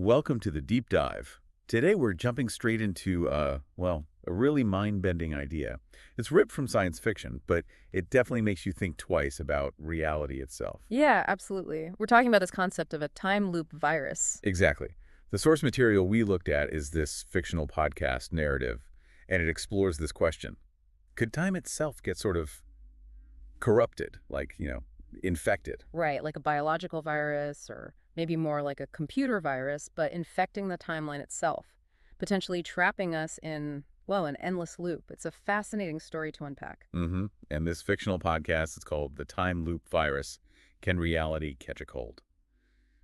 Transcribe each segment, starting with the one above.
Welcome to the deep dive. Today we're jumping straight into, well, a really mind-bending idea. It's ripped from science fiction, but it definitely makes you think twice about reality itself. Yeah, absolutely. We're talking about this concept of a time loop virus. Exactly. The source material we looked at is this fictional podcast narrative, and it explores this question. Could time itself get sort of corrupted, like, infected? Right, like a biological virus or maybe more like a computer virus, but infecting the timeline itself, potentially trapping us in, well, an endless loop. It's a fascinating story to unpack. And this fictional podcast is called The Time Loop Virus. Can Reality Catch a Cold?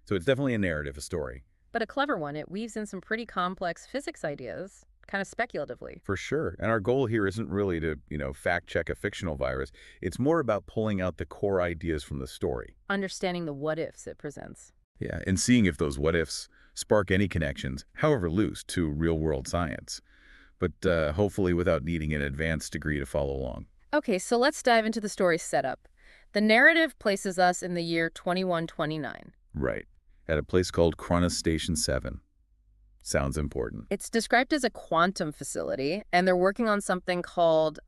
So it's definitely a narrative, a story. But a clever one, it weaves in some pretty complex physics ideas, kind of speculatively. For sure. And our goal here isn't really to, fact check a fictional virus. It's more about pulling out the core ideas from the story. Understanding the what-ifs it presents. Yeah, and seeing if those what-ifs spark any connections, however loose, to real-world science. But hopefully without needing an advanced degree to follow along. Okay, so let's dive into the story setup. The narrative places us in the year 2129. Right. At a place called Cronus Station 7. Sounds important. It's described as a quantum facility, and they're working on something called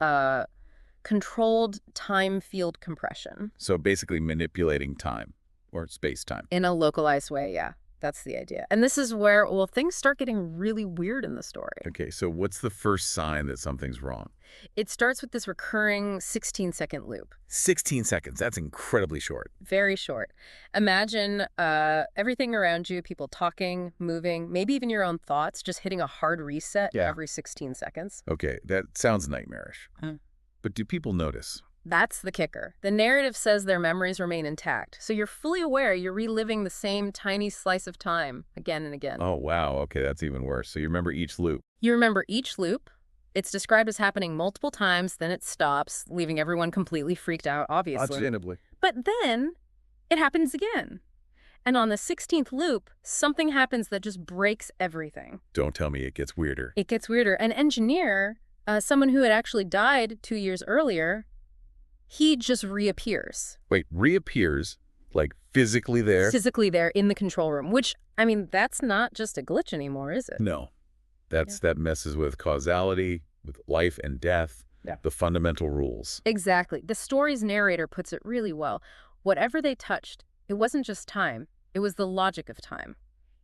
controlled time field compression. So basically manipulating time, or space-time. In a localized way, yeah. That's the idea. And this is where, well, things start getting really weird in the story. Okay, so what's the first sign that something's wrong? It starts with this recurring 16-second loop. 16 seconds. That's incredibly short. Very short. Imagine everything around you, people talking, moving, maybe even your own thoughts, just hitting a hard reset every 16 seconds. Okay, that sounds nightmarish. But do people notice? That's the kicker. The narrative says their memories remain intact, so you're fully aware you're reliving the same tiny slice of time again and again. Oh, wow. Okay, that's even worse. So you remember each loop. You remember each loop. It's described as happening multiple times, then it stops, leaving everyone completely freaked out, obviously. Understandably. But then it happens again. And on the 16th loop, something happens that just breaks everything. Don't tell me it gets weirder. It gets weirder. An engineer, someone who had actually died 2 years earlier, he just reappears. Wait, reappears? Like physically there? Physically there in the control room, which, I mean, that's not just a glitch anymore, is it? No. That messes with causality, with life and death, the fundamental rules. Exactly. The story's narrator puts it really well. Whatever they touched, it wasn't just time. It was the logic of time.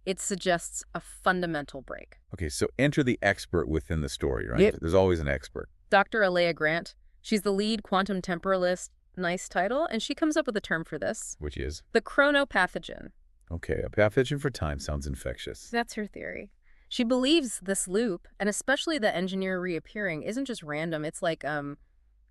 It suggests a fundamental break. Okay, so enter the expert within the story, right? Yep. There's always an expert. Dr. Alea Grant. She's the lead quantum temporalist, nice title, and she comes up with a term for this. Which is? The chronopathogen. Okay, a pathogen for time sounds infectious. That's her theory. She believes this loop, and especially the engineer reappearing, isn't just random. It's like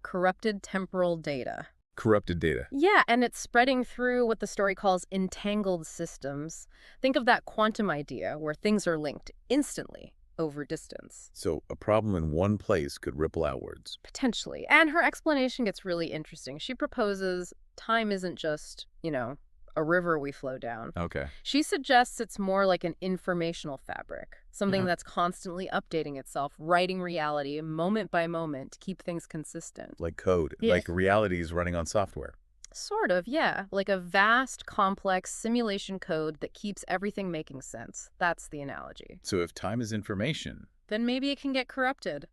corrupted temporal data. Corrupted data. Yeah, and it's spreading through what the story calls entangled systems. Think of that quantum idea where things are linked instantly over distance. So a problem in one place could ripple outwards. Potentially. And her explanation gets really interesting. She proposes time isn't just, a river we flow down. Okay. She suggests it's more like an informational fabric, something that's constantly updating itself, writing reality moment by moment to keep things consistent. Like code. Yeah. Like reality is running on software. Sort of, yeah. Like a vast, complex simulation code that keeps everything making sense. That's the analogy. So if time is information, then maybe it can get corrupted.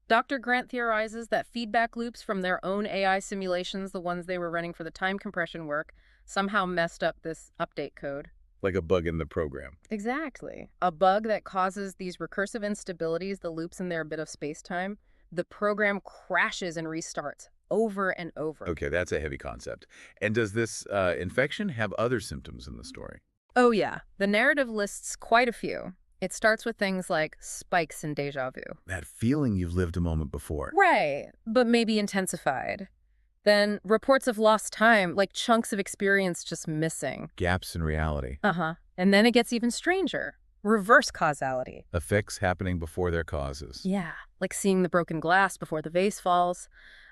Dr. Grant theorizes that feedback loops from their own AI simulations, the ones they were running for the time compression work, somehow messed up this update code. like a bug in the program. Exactly. A bug that causes these recursive instabilities, the loops in their bit of space-time, the program crashes and restarts over and over. Okay, that's a heavy concept. And does this infection have other symptoms in the story? Oh, yeah. The narrative lists quite a few. It starts with things like spikes in deja vu. That feeling you've lived a moment before. Right, but maybe intensified. Then reports of lost time, like chunks of experience just missing. Gaps in reality. Uh-huh. And then it gets even stranger. Reverse causality. Effects happening before their causes. Yeah, like seeing the broken glass before the vase falls.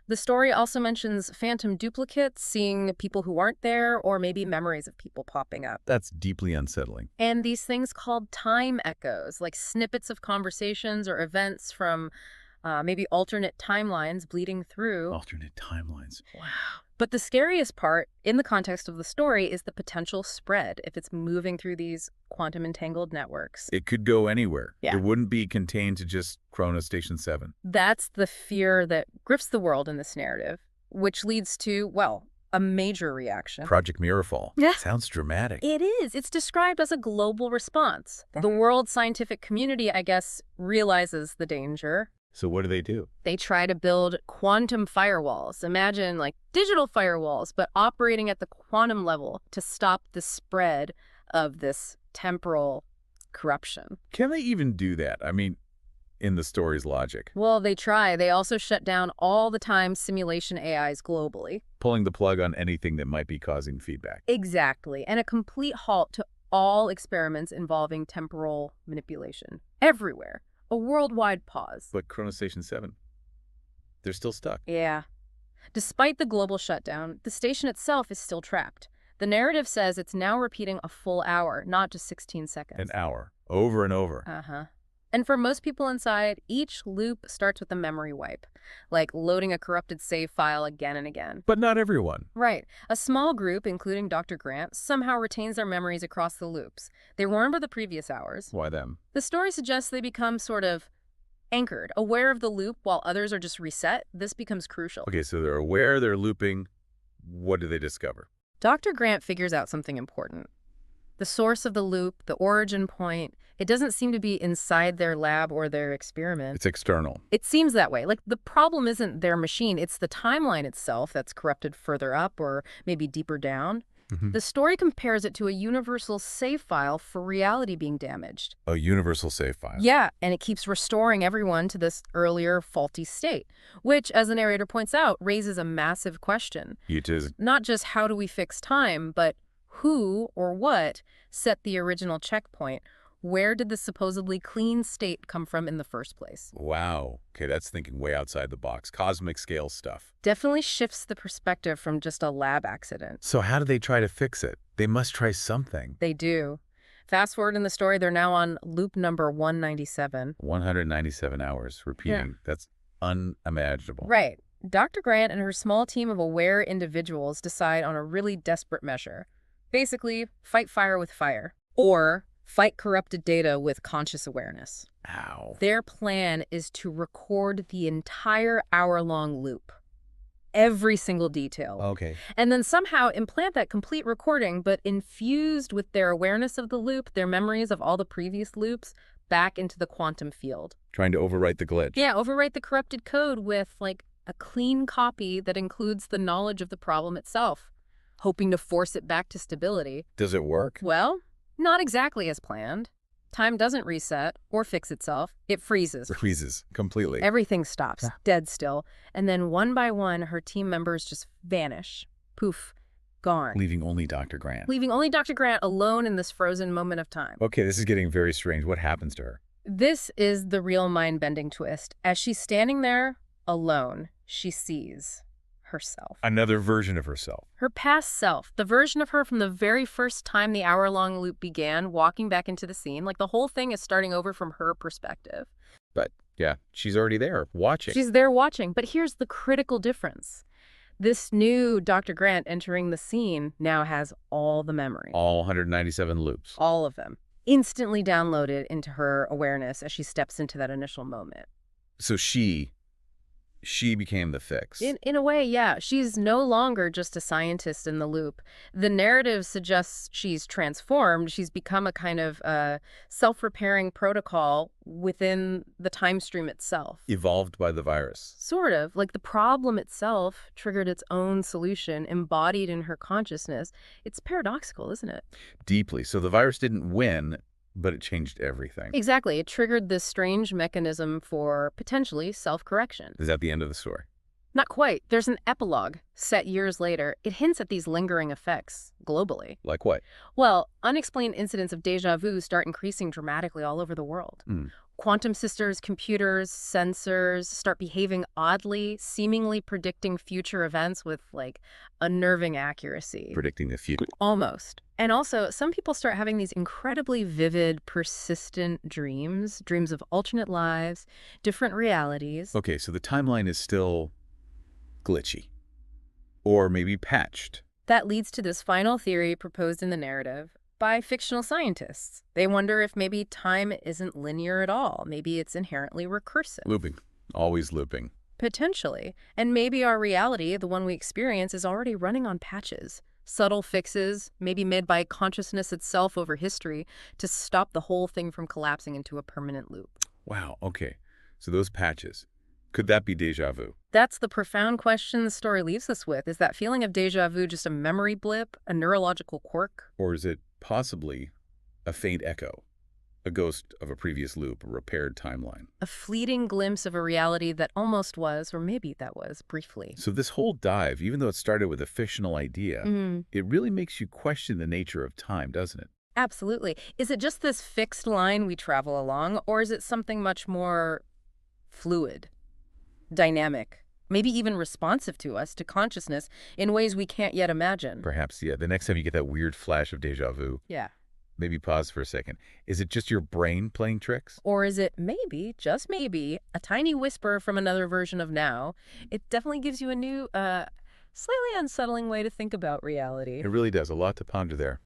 The story also mentions phantom duplicates, seeing people who aren't there, or maybe memories of people popping up. That's deeply unsettling. And these things called time echoes, like snippets of conversations or events from maybe alternate timelines bleeding through. Alternate timelines. Wow. But the scariest part, in the context of the story, is the potential spread if it's moving through these quantum-entangled networks. It could go anywhere. Yeah. It wouldn't be contained to just Chronos Station 7. That's the fear that grips the world in this narrative, which leads to, well, a major reaction. Project Mirrorfall. Yeah. Sounds dramatic. It is. It's described as a global response. The world scientific community, I guess, realizes the danger. So what do? They try to build quantum firewalls. Imagine like digital firewalls, but operating at the quantum level to stop the spread of this temporal corruption. Can they even do that? I mean, in the story's logic. Well, they try. They also shut down all the time simulation AIs globally. Pulling the plug on anything that might be causing feedback. Exactly. And a complete halt to all experiments involving temporal manipulation. Everywhere. A worldwide pause. But Chronos Station 7, they're still stuck. Yeah. Despite the global shutdown, the station itself is still trapped. The narrative says it's now repeating a full hour, not just 16 seconds. An hour. Over and over. Uh-huh. And for most people inside, each loop starts with a memory wipe, like loading a corrupted save file again and again. But not everyone. Right. A small group, including Dr. Grant, somehow retains their memories across the loops. They remember the previous hours. Why them? The story suggests they become sort of anchored, aware of the loop while others are just reset. This becomes crucial. Okay, so they're aware they're looping. What do they discover? Dr. Grant figures out something important. The source of the loop, the origin point, it doesn't seem to be inside their lab or their experiment. It's external. It seems that way. Like, the problem isn't their machine, it's the timeline itself that's corrupted further up or maybe deeper down. The story compares it to a universal save file for reality being damaged. A universal save file. Yeah, and it keeps restoring everyone to this earlier faulty state, which, as the narrator points out, raises a massive question. It is. Not just how do we fix time, but who or what set the original checkpoint? Where did the supposedly clean state come from in the first place? Wow. Okay, that's thinking way outside the box. Cosmic scale stuff. Definitely shifts the perspective from just a lab accident. So how do they try to fix it? They must try something. They do. Fast forward in the story, they're now on loop number 197. 197 hours repeating. Yeah. That's unimaginable. Right. Dr. Grant and her small team of aware individuals decide on a really desperate measure. Basically, fight fire with fire. Or fight corrupted data with conscious awareness. Ow. Their plan is to record the entire hour-long loop. Every single detail. Okay. And then somehow implant that complete recording, but infused with their awareness of the loop, their memories of all the previous loops, back into the quantum field. Trying to overwrite the glitch. Yeah, overwrite the corrupted code with, like, a clean copy that includes the knowledge of the problem itself, hoping to force it back to stability. Does it work? Well, not exactly as planned. Time doesn't reset or fix itself. It freezes. Freezes completely. Everything stops, dead still. And then one by one, her team members just vanish. Poof, gone. Leaving only Dr. Grant. Leaving only Dr. Grant alone in this frozen moment of time. Okay, this is getting very strange. What happens to her? This is the real mind-bending twist. As she's standing there, alone, she sees herself. Another version of herself. Her past self, the version of her from the very first time the hour-long loop began, walking back into the scene. Like, the whole thing is starting over from her perspective. But, yeah, she's already there, watching. She's there watching. But here's the critical difference. This new Dr. Grant entering the scene now has all the memories. All 197 loops. All of them. Instantly downloaded into her awareness as she steps into that initial moment. So she became the fix. In a way, yeah. She's no longer just a scientist in the loop. The narrative suggests she's transformed. She's become a kind of self-repairing protocol within the time stream itself. Evolved by the virus. Sort of. Like, the problem itself triggered its own solution, embodied in her consciousness. It's paradoxical, isn't it? Deeply. So the virus didn't win, but it changed everything. Exactly. It triggered this strange mechanism for, potentially, self-correction. Is that the end of the story? Not quite. There's an epilogue set years later. It hints at these lingering effects globally. Like what? Well, unexplained incidents of déjà vu start increasing dramatically all over the world. Quantum sisters, computers, sensors start behaving oddly, seemingly predicting future events with, like, unnerving accuracy. Predicting the future. Almost. And also, some people start having these incredibly vivid, persistent dreams of alternate lives, different realities. Okay, so the timeline is still glitchy. Or maybe patched. That leads to this final theory proposed in the narrative by fictional scientists. They wonder if maybe time isn't linear at all. Maybe it's inherently recursive. Looping. Always looping. Potentially. And maybe our reality, the one we experience, is already running on patches. Subtle fixes, maybe made by consciousness itself over history, to stop the whole thing from collapsing into a permanent loop. Wow, okay. So those patches. Could that be déjà vu? That's the profound question the story leaves us with. Is that feeling of déjà vu just a memory blip, a neurological quirk? Or is it possibly a faint echo? A ghost of a previous loop, a repaired timeline? A fleeting glimpse of a reality that almost was, or maybe that was, briefly. So this whole dive, even though it started with a fictional idea, it really makes you question the nature of time, doesn't it? Absolutely. Is it just this fixed line we travel along, or is it something much more fluid, dynamic, maybe even responsive to us, to consciousness, in ways we can't yet imagine? Perhaps, yeah. The next time you get that weird flash of déjà vu, Yeah. maybe pause for a second. Is it just your brain playing tricks? Or is it maybe, just maybe, a tiny whisper from another version of now? It definitely gives you a new, slightly unsettling way to think about reality. It really does. A lot to ponder there.